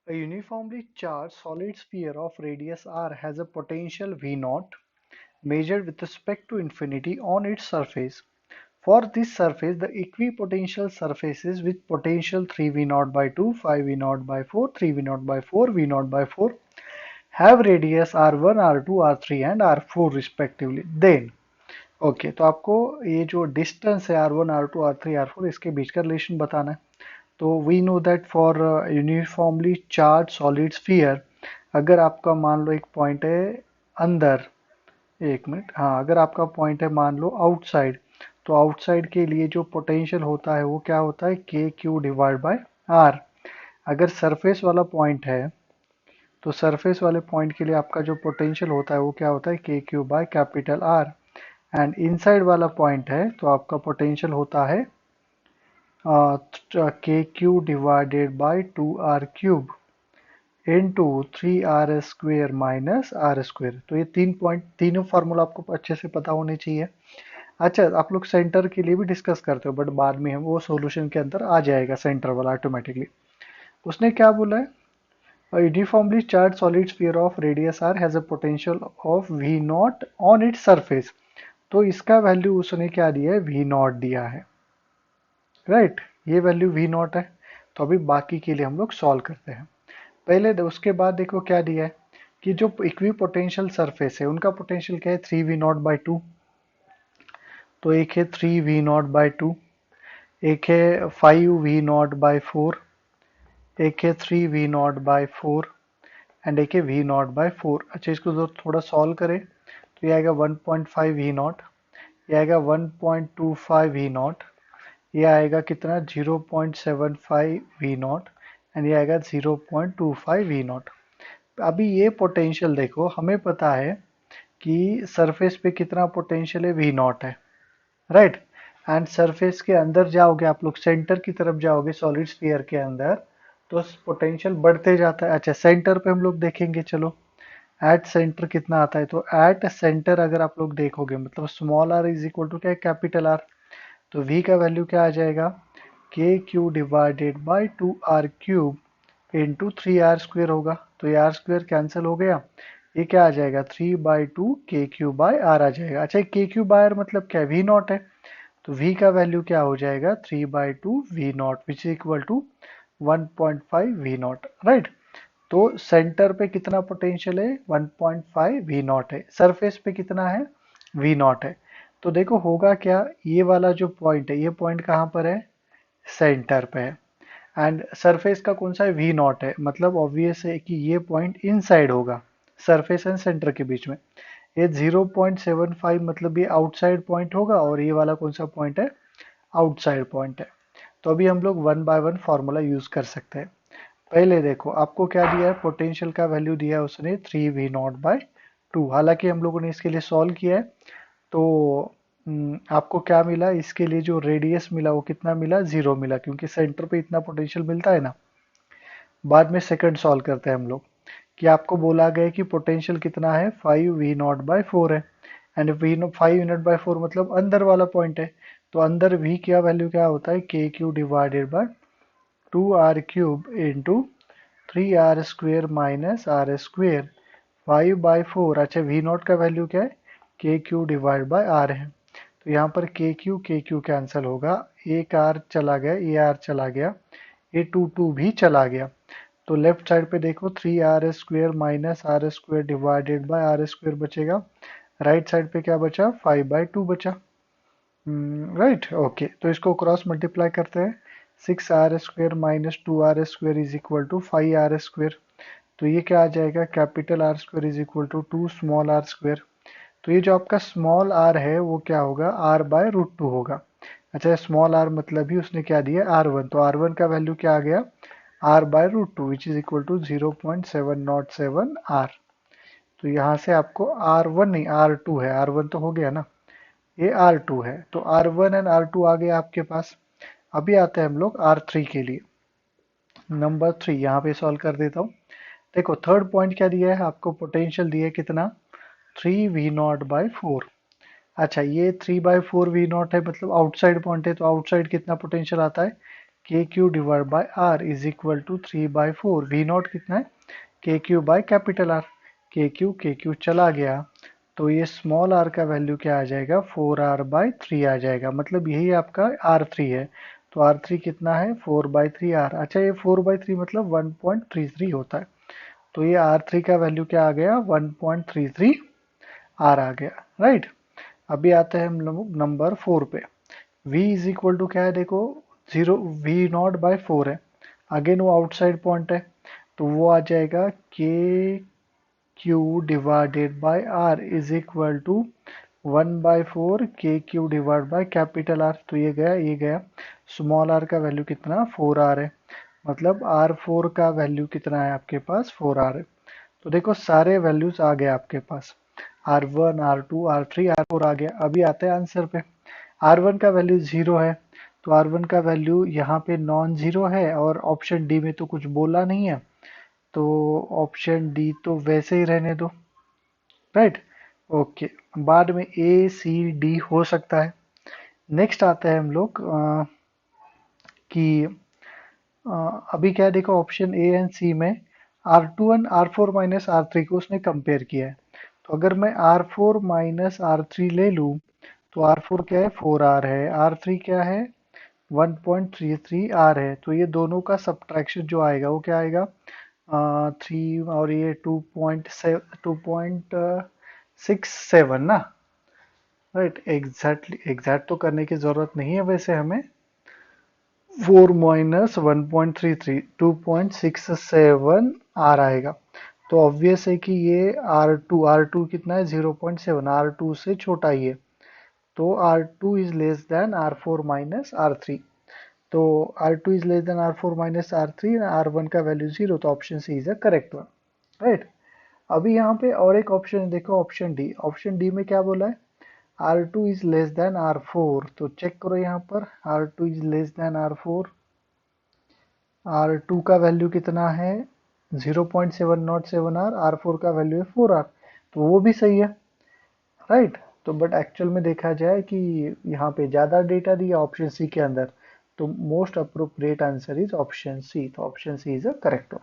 A uniformly charged solid sphere of radius r has a potential V naught measured with respect to infinity on its surface. For this surface, the equipotential surfaces with potential 3V naught by 2, 5V naught by 4, 3V naught by 4, V naught by 4 have radius R1, R2, R3 and R4 respectively. Then okay तो आपको ये जो distance है R1, R2, R3, R4 इसके बीच का relation बताना है। तो we know that for uniformly charge solid sphere, अगर आपका मान लो एक पॉइंट है अंदर, एक मिनट, हाँ, अगर आपका पॉइंट है मान लो आउटसाइड, तो आउटसाइड के लिए जो पोटेंशियल होता है वो क्या होता है, K Q divide by are. अगर सरफेस वाला पॉइंट है तो सरफेस वाले पॉइंट के लिए आपका जो पोटेंशियल होता है वो क्या होता है, K Q by capital R. And inside वाला पॉइंट है तो आपका पोटेंशियल होता है K Q divided by 2r³ into 3r² minus R square. तो ये तीनों फार्मूला आपको अच्छे से पता होने चाहिए। अच्छा, आप लोग सेंटर के लिए भी डिस्कस करते हो बट बाद में हम वो सॉल्यूशन के अंदर आ जाएगा सेंटर वाला ऑटोमेटिकली। उसने क्या बोला है, a uniformly charged solid sphere of radius r has a potential of v naught on its surface। तो इसका वैल्यू उसने क्या दिया है, v naught दिया है, राइट, ये वैल्यू v naught है। तो अभी बाकी के लिए हम लोग सॉल्व करते हैं। उसके बाद देखो क्या दिया है कि जो इक्वी पोटेंशियल सरफेस है उनका पोटेंशियल क्या है, 3v0/2। तो एक है 3v0/2, एक है 5v0/4, एक है 3v0/4 एंड एक है v0/4। अच्छा, इसको थोड़ा सॉल्व करें तो ये आएगा 1.5v0, ये आएगा 1.25v0, ये आएगा कितना 0.75v0 एंड ये आएगा 0.25v0। अभी ये पोटेंशियल देखो, हमें पता है कि सरफेस पे कितना पोटेंशियल है, वी नॉट है, राइट। एंड सरफेस के अंदर जाओगे आप लोग, सेंटर की तरफ जाओगे सॉलिड स्फीयर के अंदर, तो पोटेंशियल बढ़ते जाता है। अच्छा, सेंटर पे हम लोग देखेंगे, चलो एट सेंटर कितना आता है, तो एट सेंटर अगर आप लोग देखोगे मतलब small R is equal to क्या है, कैपिटल आर। तो v का वैल्यू क्या आ जाएगा, K Q divided by 2r³ into 3r² होगा। तो ये r² कैंसिल हो गया, ये क्या आ जाएगा 3/2 के क्यू बाय आर आ जाएगा। अच्छा, के क्यू बाय आर मतलब क्या है, वी नॉट है। तो v का वैल्यू क्या हो जाएगा 3/2 V naught which is equal to 1.5 V naught, right. तो सेंटर पे कितना पोटेंशियल है, 1.5 वी नॉट है। सरफेस पे कितना है, वी नॉट है। तो देखो होगा क्या, ये वाला जो पॉइंट है, ये पॉइंट कहाँ पर है, सेंटर पे है। एंड सरफेस का कौन सा है, वी नॉट है, मतलब ऑब्वियस है कि ये पॉइंट इनसाइड होगा सरफेस एंड सेंटर के बीच में। ये 0.75 मतलब ये आउटसाइड पॉइंट होगा और ये वाला कौन सा पॉइंट है, आउटसाइड पॉइंट है। तो अभी हम लोग one by one formula use कर सकते हैं। पहले देखो आपको क्या दिया है, पोटेंशियल का वैल्यू दिया है उसने 3v0/2। हालांकि हम लोगों ने इसके लिए सॉल्व किया है, तो आपको क्या मिला, इसके लिए जो रेडियस मिला वो कितना मिला, 0 मिला, क्योंकि सेंटर पे इतना पोटेंशियल मिलता है ना। बाद में सेकंड सॉल्व करते हैं हम लोग, कि आपको बोला गया है कि पोटेंशियल कितना है, 5v0/4 है। एंड वी 5v0/4 मतलब अंदर वाला पॉइंट है। तो अंदर v क्या वैल्यू क्या होता है, K Q divided by 2r³ into 3r² minus R square 5/4। अच्छा, वी नॉट का वैल्यू क्या है, K Q divide by are है। तो यहाँ पर के क्यू कैंसिल होगा, एक आर चला गया, ये आर चला गया, ये टू भी चला गया। तो लेफ्ट साइड पे देखो 3r² minus R square divided by R square बचेगा। राइट साइड पे क्या बचा, 5/2 बचा, राइट। ओके, तो इसको क्रॉस मल्टीप्लाई करते हैं, 6r² minus 2r² is equal to 5r²। तो ये क्या आ जाएगा, capital R² is equal to 2 small r²। तो ये जो आपका स्मॉल r है वो क्या होगा, r/√2 होगा। अच्छा, स्मॉल r मतलब ही उसने क्या दिया, r1। तो r1 का वैल्यू क्या आ गया, r/√2 which is equal to 0.707 r। तो यहाँ से आपको r1 नहीं, r2 है, r1 तो हो गया ना, ये R2 है। तो R1 एंड R2 आ गए आपके पास। अभी आते हैं हम लोग R3 के लिए। नंबर 3 यहाँ पे सॉल्व कर देता हूँ। देखो थर्ड पॉइंट क्या दिया है आपको, पोटेंशियल दिया है कितना, 3v0/4। अच्छा, ये 3/4 v0 है मतलब आउटसाइड पॉइंट है, तो आउटसाइड कितना पोटेंशियल आता है, K Q divide by R is equal to 3/4। V naught कितना है, K Q by capital R. K Q चला गया तो ये स्मॉल आर का वैल्यू क्या आ जाएगा, 4r/3 आ जाएगा। मतलब यही आपका R3 है। तो R3 कितना है, 4/3r। अच्छा, ये 4/3 मतलब 1.33 होता है। तो ये R3 का वैल्यू क्या आ गया, 1.33 R आ गया, राइट। अभी आते हैं हम लोग नंबर 4 पे। V इज इक्वल टू क्या है, देखो 0 V0/4 है। अगेन वो आउटसाइड पॉइंट है, तो वो आ जाएगा K Q divided by R is equal to 1/4 K Q divide by capital R. तो ये गया। स्मॉल आर का वैल्यू कितना, 4r है। मतलब R4 का वैल्यू कितना है आपके पास, 4r है। तो देखो सारे वैल्यूज आ गए आपके पास, R1 R2 R3 R4 आ गया। अभी आते हैं आंसर पे। R1 का वैल्यू 0 है, तो R1 का वैल्यू यहाँ पे नॉन जीरो है, और ऑप्शन डी में तो कुछ बोला नहीं है, तो ऑप्शन डी तो वैसे ही रहने दो, राइट। ओके, बाद में ए सी डी हो सकता है। नेक्स्ट आते हैं हम लोग कि अभी क्या है, देखो ऑप्शन ए एंड सी में R2 R4 माइनस R3 को उसने कंपेयर किया है। तो अगर मैं R4 माइनस R3 ले लूँ, तो R4 क्या है, 4r है, R3 क्या है, 1.33r है। तो ये दोनों का सब्ट्रैक्शन जो आएगा वो क्या आएगा, 3 और ये 2.67 ना, राइट। एग्जैक्ट तो करने की जरूरत नहीं है वैसे हमें। 4 माइनस 1.33 2.67 आर आएगा। तो ऑब्वियस है कि ये R2 कितना है, 0.7, R2 से छोटा ही है। तो R2 is less than R4 minus R3। तो R2 is less than R4 minus R3, R1 का वैल्यू 0, तो option C is a correct one, right. अभी यहाँ पे और एक ऑप्शन है, देखो ऑप्शन डी। ऑप्शन डी में क्या बोला है, R2 is less than R4। तो चेक करो यहाँ पर, R2 is less than R4। R2 का वैल्यू कितना है, 0.707 आर, R4 का वैल्यू है 4r। तो वो भी सही है, राइट। तो बट एक्चुअल में देखा जाए कि यहाँ पे ज़्यादा डेटा दिया ऑप्शन सी के अंदर, तो most appropriate answer is option C. तो option C is a correct one.